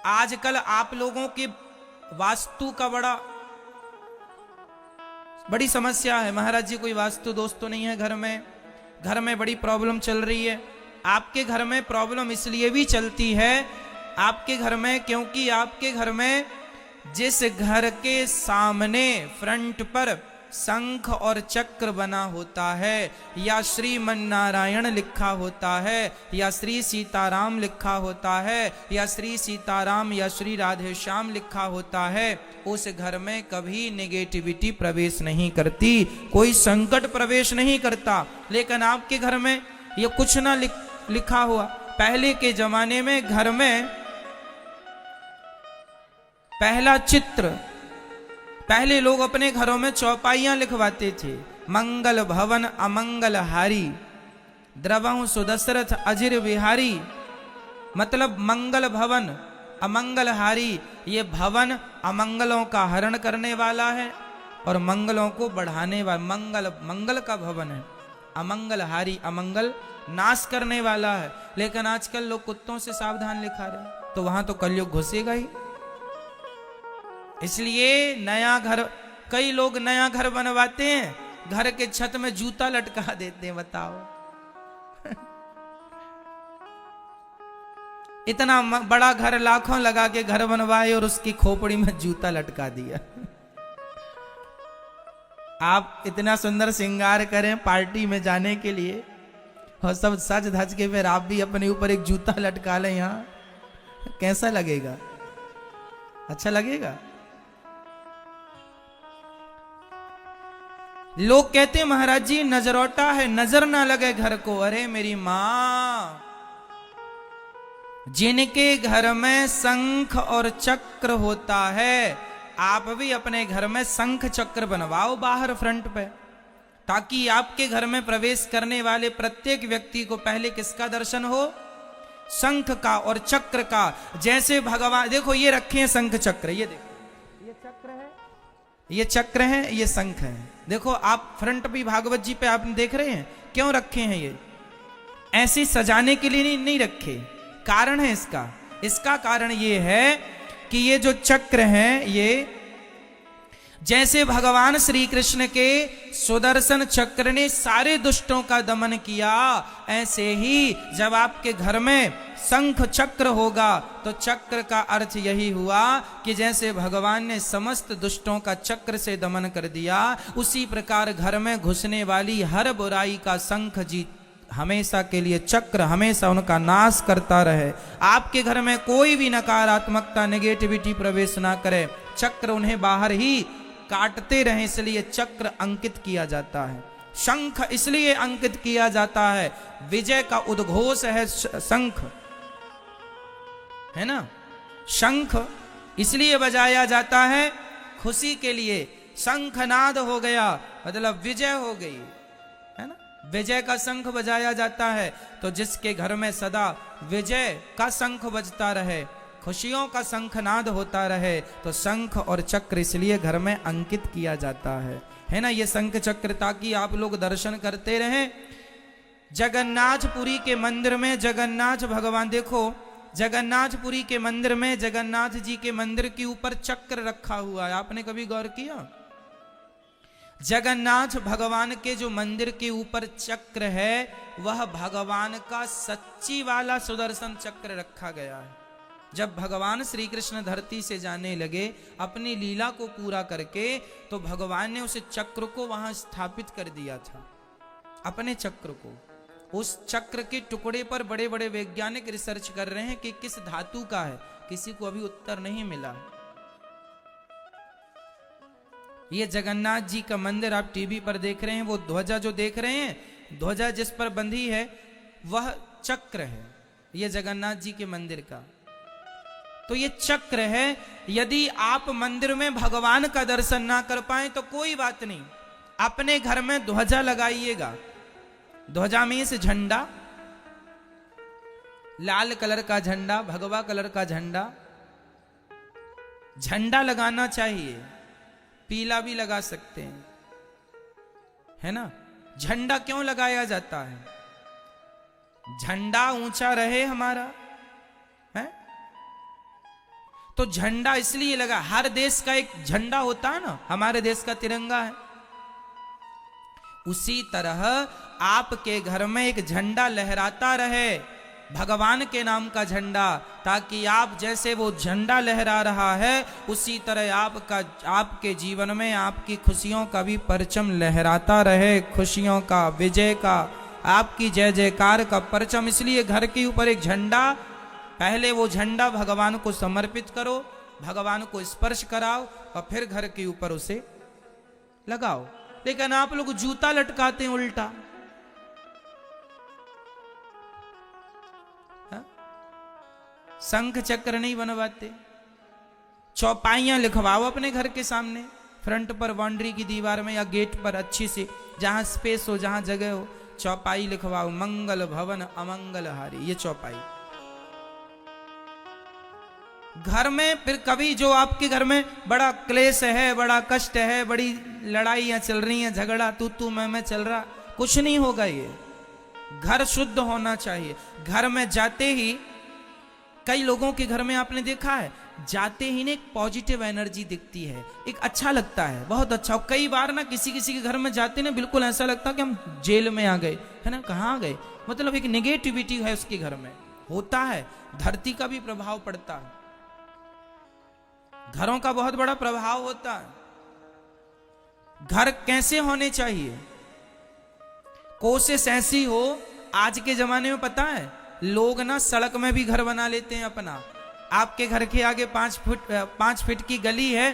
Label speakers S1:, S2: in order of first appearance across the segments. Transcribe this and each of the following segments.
S1: आजकल आप लोगों के वास्तु का बड़ी समस्या है। महाराज जी कोई वास्तु दोस्त तो नहीं है घर में बड़ी प्रॉब्लम चल रही है। आपके घर में प्रॉब्लम इसलिए भी चलती है आपके घर में, क्योंकि आपके घर में जिस घर के सामने फ्रंट पर शंख और चक्र बना होता है, या श्रीमन नारायण लिखा होता है, या श्री सीताराम लिखा होता है, या श्री सीताराम या श्री राधे श्याम लिखा होता है, उस घर में कभी नेगेटिविटी प्रवेश नहीं करती, कोई संकट प्रवेश नहीं करता। लेकिन आपके घर में ये कुछ ना लिखा हुआ। पहले के जमाने में घर में पहला चित्र, पहले लोग अपने घरों में चौपाइयां लिखवाते थे। मंगल भवन अमंगल हारी, द्रवहु सुदशरथ अजिर विहारी। मतलब मंगल भवन अमंगल हारी, ये भवन अमंगलों का हरण करने वाला है और मंगलों को बढ़ाने वाला, मंगल का भवन है। अमंगल हारी, अमंगल नाश करने वाला है। लेकिन आजकल लोग कुत्तों से सावधान लिखा रहे, तो वहां तो कलयुग घुसेगा ही। इसलिए नया घर, कई लोग नया घर बनवाते हैं, घर के छत में जूता लटका देते हैं। बताओ इतना बड़ा घर लाखों लगा के घर बनवाए और उसकी खोपड़ी में जूता लटका दिया। आप इतना सुंदर श्रृंगार करें पार्टी में जाने के लिए और सब सज धज के फिर आप भी अपने ऊपर एक जूता लटका लें यहां, कैसा लगेगा? अच्छा लगेगा? लोग कहते हैं महाराज जी नजरौटा है, नजर ना लगे घर को। अरे मेरी मां, जिनके घर में शंख और चक्र होता है, आप भी अपने घर में शंख चक्र बनवाओ बाहर फ्रंट पे, ताकि आपके घर में प्रवेश करने वाले प्रत्येक व्यक्ति को पहले किसका दर्शन हो? शंख का और चक्र का। जैसे भगवान, देखो ये रखे हैं शंख चक्र, ये देखो, ये चक्र है, ये चक्र है, ये शंख है। देखो आप फ्रंट भी भागवत जी पे आप देख रहे हैं, क्यों रखे हैं? ये ऐसे सजाने के लिए नहीं रखे, कारण है इसका कारण ये है कि ये जो चक्र हैं, ये जैसे भगवान श्री कृष्ण के सुदर्शन चक्र ने सारे दुष्टों का दमन किया, ऐसे ही जब आपके घर में शंख चक्र होगा तो चक्र का अर्थ यही हुआ कि जैसे भगवान ने समस्त दुष्टों का चक्र से दमन कर दिया, उसी प्रकार घर में घुसने वाली हर बुराई का शंख जी हमेशा के लिए, चक्र हमेशा उनका नाश करता रहे। आपके घर में कोई भी नकारात्मकता, नेगेटिविटी प्रवेश ना करे, चक्र उन्हें बाहर ही काटते रहे, इसलिए चक्र अंकित किया जाता है। शंख इसलिए अंकित किया जाता है, विजय का उद्घोष है शंख, है ना। शंख इसलिए बजाया जाता है खुशी के लिए, शंखनाद हो गया मतलब विजय हो गई, है ना। विजय का शंख बजाया जाता है, तो जिसके घर में सदा विजय का शंख बजता रहे, खुशियों का शंखनाद होता रहे, तो शंख और चक्र इसलिए घर में अंकित किया जाता है ना। ये शंख चक्र ताकि आप लोग दर्शन करते रहें। जगन्नाथपुरी के मंदिर में जगन्नाथ भगवान, देखो जगन्नाथपुरी के मंदिर में जगन्नाथ जी के मंदिर के ऊपर चक्र रखा हुआ है, आपने कभी गौर किया? जगन्नाथ भगवान के जो मंदिर के ऊपर चक्र है, वह भगवान का सच्ची वाला सुदर्शन चक्र रखा गया है। जब भगवान श्री कृष्ण धरती से जाने लगे अपनी लीला को पूरा करके, तो भगवान ने उस चक्र को वहां स्थापित कर दिया था, अपने चक्र को। उस चक्र के टुकड़े पर बड़े बड़े वैज्ञानिक रिसर्च कर रहे हैं कि किस धातु का है, किसी को अभी उत्तर नहीं मिला। ये जगन्नाथ जी का मंदिर आप टीवी पर देख रहे हैं, वो ध्वजा जो देख रहे हैं, ध्वजा जिस पर बंधी है वह चक्र है, ये जगन्नाथ जी के मंदिर का। तो ये चक्र है। यदि आप मंदिर में भगवान का दर्शन ना कर पाए तो कोई बात नहीं, अपने घर में ध्वजा लगाइएगा। ध्वजा में से झंडा, लाल कलर का झंडा, भगवा कलर का झंडा, झंडा लगाना चाहिए, पीला भी लगा सकते हैं, है ना। झंडा क्यों लगाया जाता है? झंडा ऊंचा रहे हमारा, है तो झंडा इसलिए लगा, हर देश का एक झंडा होता है ना, हमारे देश का तिरंगा है। उसी तरह आपके घर में एक झंडा लहराता रहे, भगवान के नाम का झंडा, ताकि आप जैसे वो झंडा लहरा रहा है उसी तरह आपके जीवन में आपकी खुशियों का भी परचम लहराता रहे, खुशियों का, विजय का, आपकी जय जयकार का परचम। इसलिए घर के ऊपर एक झंडा, पहले वो झंडा भगवान को समर्पित करो, भगवान को स्पर्श कराओ और फिर घर के ऊपर उसे लगाओ। लेकिन आप लोग जूता लटकाते हैं उल्टा। शंख चक्र नहीं बनवाते, चौपाइयां लिखवाओ अपने घर के सामने, फ्रंट पर, बाउंड्री की दीवार में या गेट पर अच्छी से, जहां स्पेस हो, जहां जगह हो, चौपाई लिखवाओ, मंगल भवन अमंगल हारी, ये चौपाई। घर में फिर कभी जो आपके घर में बड़ा क्लेश है, बड़ा कष्ट है, बड़ी लड़ाइयां चल रही हैं, झगड़ा तू मैं चल रहा, कुछ नहीं होगा। ये घर शुद्ध होना चाहिए। घर में जाते ही, कई लोगों के घर में आपने देखा है, जाते ही ना एक पॉजिटिव एनर्जी दिखती है, एक अच्छा लगता है, बहुत अच्छा। और कई बार ना किसी के घर में जाते ना बिल्कुल ऐसा लगता है कि हम जेल में आ गए, है ना, कहाँ आ गए, मतलब एक नेगेटिविटी है उसके घर में, होता है। धरती का भी प्रभाव पड़ता है, घरों का बहुत बड़ा प्रभाव होता है। घर कैसे होने चाहिए, कोशिश ऐसी हो, आज के जमाने में पता है लोग ना सड़क में भी घर बना लेते हैं अपना। आपके घर के आगे 5 फीट की गली है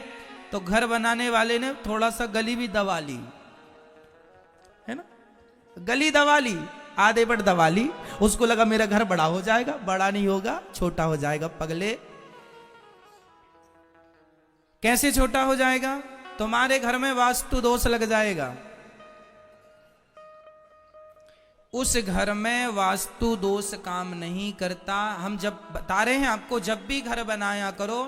S1: तो घर बनाने वाले ने थोड़ा सा गली भी दबा ली, है ना, गली दबा ली, आधे पर दबा ली, उसको लगा मेरा घर बड़ा हो जाएगा, बड़ा नहीं होगा, छोटा हो जाएगा। पगले, कैसे छोटा हो जाएगा? तुम्हारे घर में वास्तु दोष लग जाएगा। उस घर में वास्तु दोष काम नहीं करता। हम जब बता रहे हैं आपको, जब भी घर बनाया करो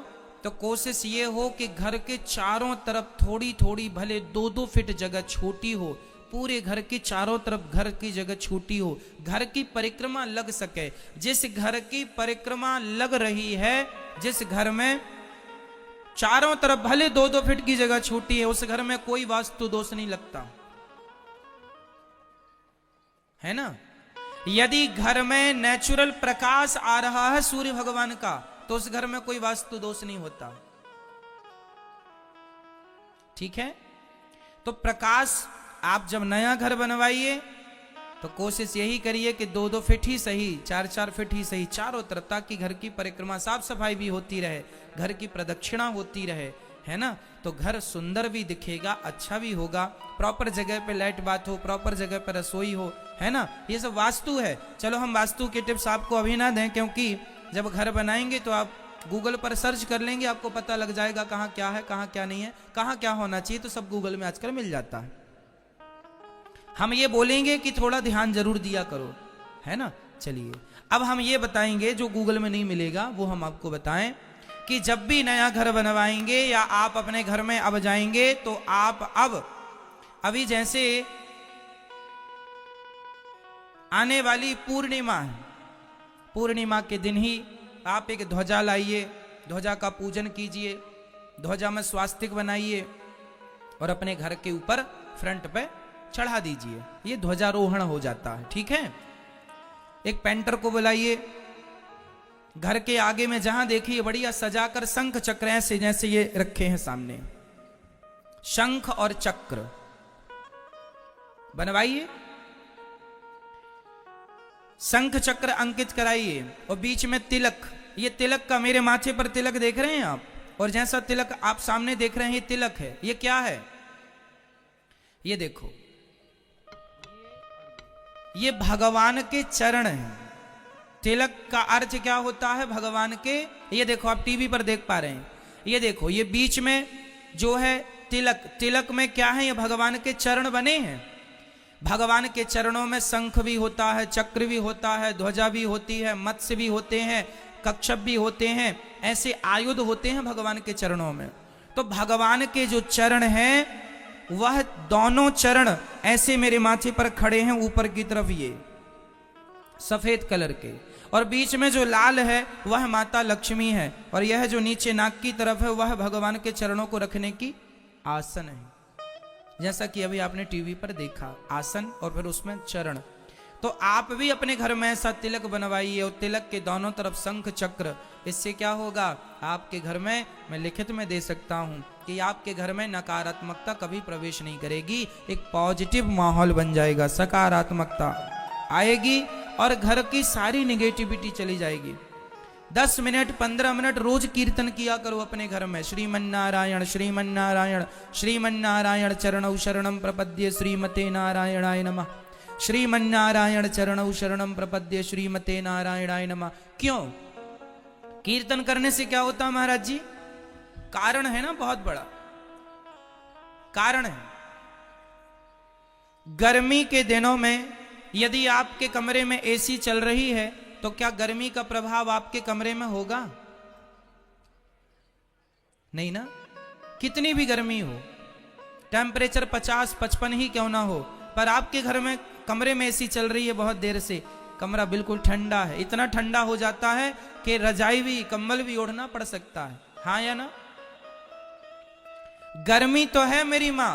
S1: तो कोशिश ये हो कि घर के चारों तरफ थोड़ी थोड़ी, भले 2-2 फीट जगह छोटी हो, पूरे घर के चारों तरफ घर की जगह छोटी हो, घर की परिक्रमा लग सके। जिस घर की परिक्रमा लग रही है, जिस घर में चारों तरफ भले 2-2 फीट की जगह छोटी है, उस घर में कोई वास्तु दोष नहीं लगता, है ना। यदि घर में नेचुरल प्रकाश आ रहा है सूर्य भगवान का, तो उस घर में कोई वास्तु दोष नहीं होता, ठीक है। तो प्रकाश, आप जब नया घर बनवाइए तो कोशिश यही करिए कि 2-2 फीट ही सही, 4-4 फीट ही सही चारों तरफ, ताकि घर की परिक्रमा, साफ सफाई भी होती रहे, घर की प्रदक्षिणा होती रहे, है ना। तो घर सुंदर भी दिखेगा, अच्छा भी होगा, प्रॉपर जगह पे लाइट बात हो, प्रॉपर जगह पे रसोई हो, है ना। ये सब वास्तु है। चलो हम वास्तु के टिप्स आपको अभी ना दें, क्योंकि जब घर बनाएंगे तो आप गूगल पर सर्च कर लेंगे, आपको पता लग जाएगा कहाँ क्या है, कहाँ क्या नहीं है, कहाँ क्या होना चाहिए, तो सब गूगल में आजकल मिल जाता है। हम ये बोलेंगे कि थोड़ा ध्यान जरूर दिया करो, है ना। चलिए अब हम ये बताएंगे जो गूगल में नहीं मिलेगा, वो हम आपको बताएं कि जब भी नया घर बनवाएंगे या आप अपने घर में अब जाएंगे, तो आप अभी जैसे आने वाली पूर्णिमा है, पूर्णिमा के दिन ही आप एक ध्वजा लाइए, ध्वजा का पूजन कीजिए, ध्वजा में स्वास्तिक बनाइए और अपने घर के ऊपर फ्रंट पे चढ़ा दीजिए, ये ध्वजारोहण हो जाता है, ठीक है। एक पेंटर को बुलाइए, घर के आगे में जहां देखिए बढ़िया सजाकर शंख चक्र ऐसे जैसे ये रखे हैं सामने, शंख और चक्र बनवाइए, शंख चक्र अंकित कराइए और बीच में तिलक, ये तिलक का, मेरे माथे पर तिलक देख रहे हैं आप, और जैसा तिलक आप सामने देख रहे हैं ये तिलक है। ये क्या है? ये देखो, ये भगवान के चरण हैं। तिलक का अर्थ क्या होता है? भगवान के, ये देखो आप टीवी पर देख पा रहे हैं, ये देखो ये बीच में जो है तिलक, तिलक में क्या है? ये भगवान के चरण बने हैं। भगवान के चरणों में शंख भी होता है, चक्र भी होता है, ध्वजा भी होती है, मत्स्य भी होते हैं, कच्छप भी होते हैं, ऐसे आयुध होते हैं भगवान के चरणों में। तो भगवान के जो चरण हैं, वह दोनों चरण ऐसे मेरे माथे पर खड़े हैं ऊपर की तरफ, ये सफेद कलर के, और बीच में जो लाल है वह माता लक्ष्मी है, और यह जो नीचे नाक की तरफ है वह भगवान के चरणों को रखने की आसन है। जैसा कि अभी आपने टीवी पर देखा, आसन और फिर उसमें चरण। तो आप भी अपने घर में ऐसा तिलक बनवाइए, और तिलक के दोनों तरफ शंख चक्र। इससे क्या होगा, आपके घर में, मैं लिखित में दे सकता हूं कि आपके घर में नकारात्मकता कभी प्रवेश नहीं करेगी, एक पॉजिटिव माहौल बन जाएगा, सकारात्मकता आएगी और घर की सारी निगेटिविटी चली जाएगी। 10 मिनट 15 मिनट रोज कीर्तन किया करो अपने घर में, श्रीमन्नारायण श्रीमन्नारायण श्रीमन्नारायण चरणौ शरणं प्रपद्ये श्रीमते नारायणाय नमः, श्रीमन्नारायण चरणौ शरणं प्रपद्ये श्रीमते नारायणाय नमः। क्यों? कीर्तन करने से क्या होता है महाराज जी? कारण है ना, बहुत बड़ा कारण है। गर्मी के दिनों में यदि आपके कमरे में एसी चल रही है तो क्या गर्मी का प्रभाव आपके कमरे में होगा? नहीं ना। कितनी भी गर्मी हो, टेम्परेचर 50-55 ही क्यों ना हो, पर आपके घर में कमरे में एसी चल रही है बहुत देर से, कमरा बिल्कुल ठंडा है, इतना ठंडा हो जाता है कि रजाई भी कंबल भी ओढ़ना पड़ सकता है। हाँ या ना? गर्मी तो है मेरी मां,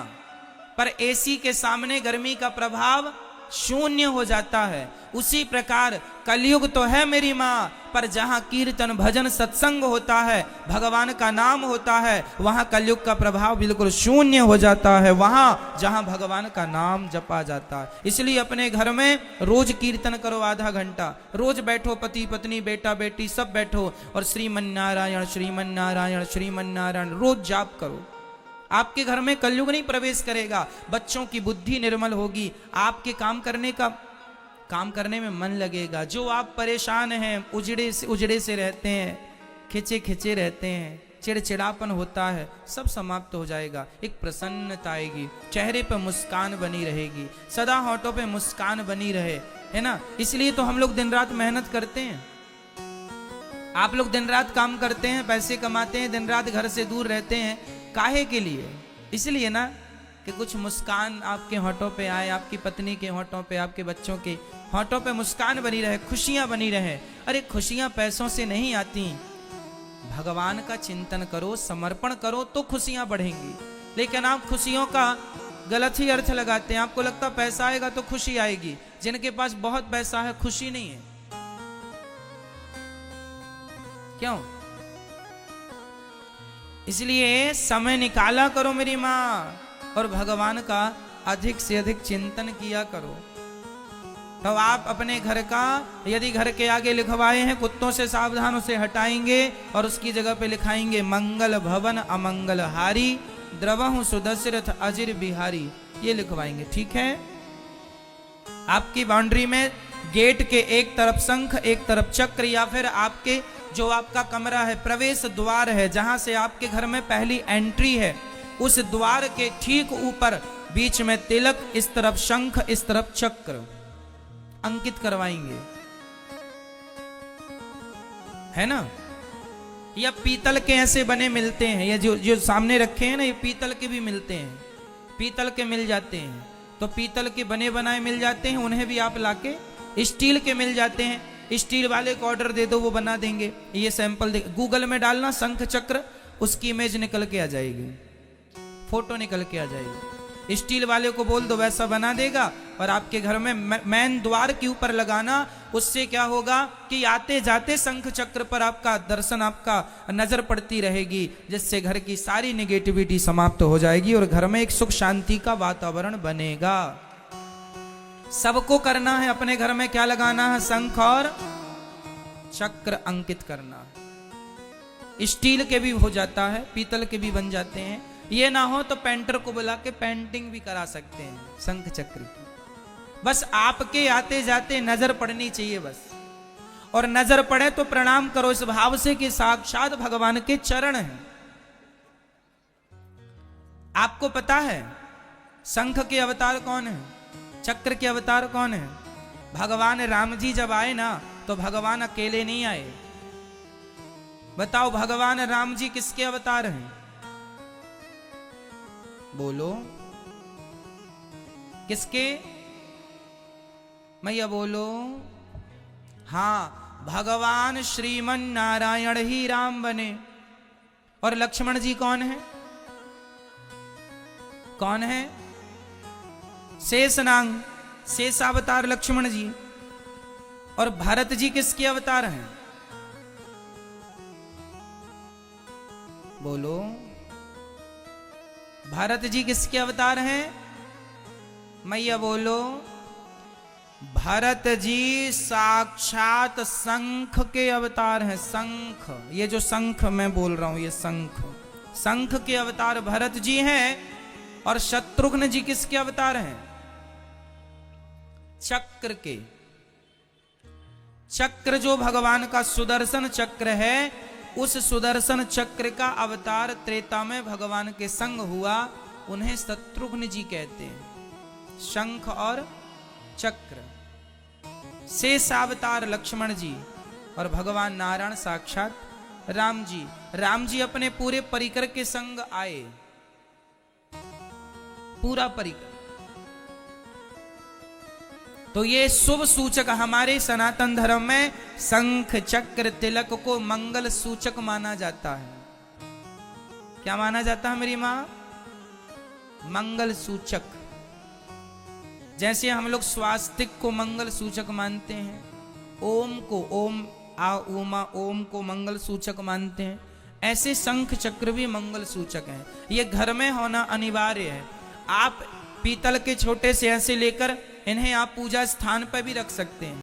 S1: पर एसी के सामने गर्मी का प्रभाव शून्य हो जाता है। उसी प्रकार कलयुग तो है मेरी मां, पर जहां कीर्तन भजन सत्संग होता है, भगवान का नाम होता है, वहां कलयुग का प्रभाव बिल्कुल शून्य हो जाता है, वहां जहां भगवान का नाम जपा जाता है। इसलिए अपने घर में रोज कीर्तन करो, आधा घंटा रोज बैठो, पति पत्नी बेटा बेटी सब बैठो और श्रीमन्नारायण श्रीमन्नारायण श्रीमन्नारायण रोज जाप करो। आपके घर में कलयुग नहीं प्रवेश करेगा, बच्चों की बुद्धि निर्मल होगी, आपके काम करने में मन लगेगा। जो आप परेशान हैं, उजड़े से रहते हैं, खिंचे खिंचे रहते हैं, चिड़चिड़ापन होता है, सब समाप्त हो जाएगा। एक प्रसन्नता आएगी, चेहरे पर मुस्कान बनी रहेगी, सदा होठों पे मुस्कान बनी रहे, है ना। इसलिए तो हम लोग दिन रात मेहनत करते हैं, आप लोग दिन रात काम करते हैं, पैसे कमाते हैं, दिन रात घर से दूर रहते हैं, काहे के लिए? इसलिए ना कि कुछ मुस्कान आपके होठों पे आए, आपकी पत्नी के होठों पे, आपके बच्चों के होठों पे मुस्कान बनी रहे, खुशियां बनी रहे। अरे खुशियां पैसों से नहीं आती, भगवान का चिंतन करो, समर्पण करो तो खुशियां बढ़ेंगी। लेकिन आप खुशियों का गलत ही अर्थ लगाते हैं, आपको लगता पैसा आएगा तो खुशी आएगी। जिनके पास बहुत पैसा है खुशी नहीं है, क्यों? इसलिए समय निकाला करो मेरी मां, और भगवान का अधिक से अधिक चिंतन किया करो। तो आप अपने घर का, यदि घर के आगे लिखवाए हैं कुत्तों से सावधान, उसे हटाएंगे और उसकी जगह पे लिखाएंगे मंगल भवन अमंगल हारी, द्रवहु सुदशरथ अजिर बिहारी, ये लिखवाएंगे। ठीक है? आपकी बाउंड्री में गेट के एक तरफ शंख एक तरफ चक्र, या फिर आपके जो आपका कमरा है, प्रवेश द्वार है, जहां से आपके घर में पहली एंट्री है, उस द्वार के ठीक ऊपर बीच में तिलक, इस तरफ शंख इस तरफ चक्र अंकित करवाएंगे, है ना। या पीतल के ऐसे बने मिलते हैं, ये जो सामने रखे हैं ना, ये पीतल के भी मिलते हैं, पीतल के मिल जाते हैं, तो पीतल के बने बनाए मिल जाते हैं, उन्हें भी आप लाके, स्टील के मिल जाते हैं, स्टील वाले को ऑर्डर दे दो, वो बना देंगे। ये सैंपल गूगल में डालना शंख चक्र, उसकी इमेज निकल के आ जाएगी, फोटो निकल के आ जाएगी। स्टील वाले को बोल दो, वैसा बना देगा। और आपके घर में मेन द्वार के ऊपर लगाना, उससे क्या होगा कि आते जाते शंख चक्र पर आपका दर्शन, आपका नजर पड़ती रहेगी, जिससे घर की सारी निगेटिविटी समाप्त हो जाएगी और घर में एक सुख शांति का वातावरण बनेगा। सबको करना है, अपने घर में क्या लगाना है? शंख और चक्र अंकित करना। स्टील के भी हो जाता है, पीतल के भी बन जाते हैं। ये ना हो तो पेंटर को बुला के पेंटिंग भी करा सकते हैं शंख चक्र की। बस आपके आते जाते नजर पड़नी चाहिए बस, और नजर पड़े तो प्रणाम करो इस भाव से कि साक्षात भगवान के चरण हैं। आपको पता है शंख के अवतार कौन है, चक्र के अवतार कौन है? भगवान राम जी जब आए ना, तो भगवान अकेले नहीं आए। बताओ भगवान राम जी किसके अवतार हैं? बोलो किसके? मैया बोलो। हाँ, भगवान श्रीमन नारायण ही राम बने। और लक्ष्मण जी कौन है? कौन है? शेषनाग, शेषावतार लक्ष्मण जी। और भरत जी किसके अवतार हैं? बोलो, भरत जी किसके अवतार हैं? मैया बोलो। भरत जी साक्षात शंख के अवतार हैं। शंख, ये जो शंख मैं बोल रहा हूं, ये शंख, शंख के अवतार भरत जी हैं। और शत्रुघ्न जी किसके अवतार हैं? चक्र के। चक्र जो भगवान का सुदर्शन चक्र है, उस सुदर्शन चक्र का अवतार त्रेता में भगवान के संग हुआ, उन्हें शत्रुघ्न जी कहते हैं। शंख और चक्र। शेषावतार लक्ष्मण जी और भगवान नारायण साक्षात राम जी। राम जी अपने पूरे परिकर के संग आए, पूरा परिकर। तो ये शुभ सूचक, हमारे सनातन धर्म में शंख चक्र तिलक को मंगल सूचक माना जाता है। क्या माना जाता है मेरी मां? मंगल सूचक। जैसे हम लोग स्वास्तिक को मंगल सूचक मानते हैं, ओम को, ओम आ उमा, ओम को मंगल सूचक मानते हैं, ऐसे शंख चक्र भी मंगल सूचक हैं। ये घर में होना अनिवार्य है। आप पीतल के छोटे से ऐसे लेकर इन्हें आप पूजा स्थान पर भी रख सकते हैं।